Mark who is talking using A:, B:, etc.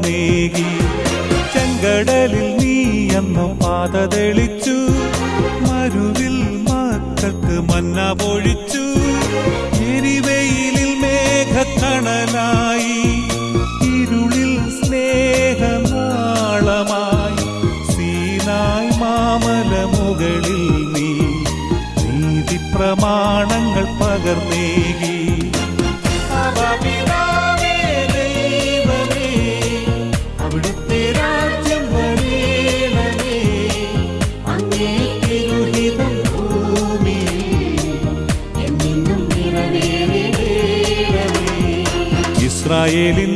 A: പകർന്നേകി. ചെങ്കടലിൽ നീ അന്നു പാത തെളിച്ചു, മരുവിൽ മക്കൾക്ക് മന്ന പൊഴിച്ചു. എരിവെയിലിൽ മേഘക്കണലായി, ഇരുളിൽ സ്നേഹനാളമായി. സീനായ് മാമല മുകളിൽ നീ നീതി പ്രമാണങ്ങൾ പകർന്നേകി. അവിടുത്തെ രാജ്യം വരേണമേ, അങ്ങേ തിരുഹിതം ഭൂമിയിൽ എന്നും നിറവേറണമേ. ഇസ്രായേലിൻ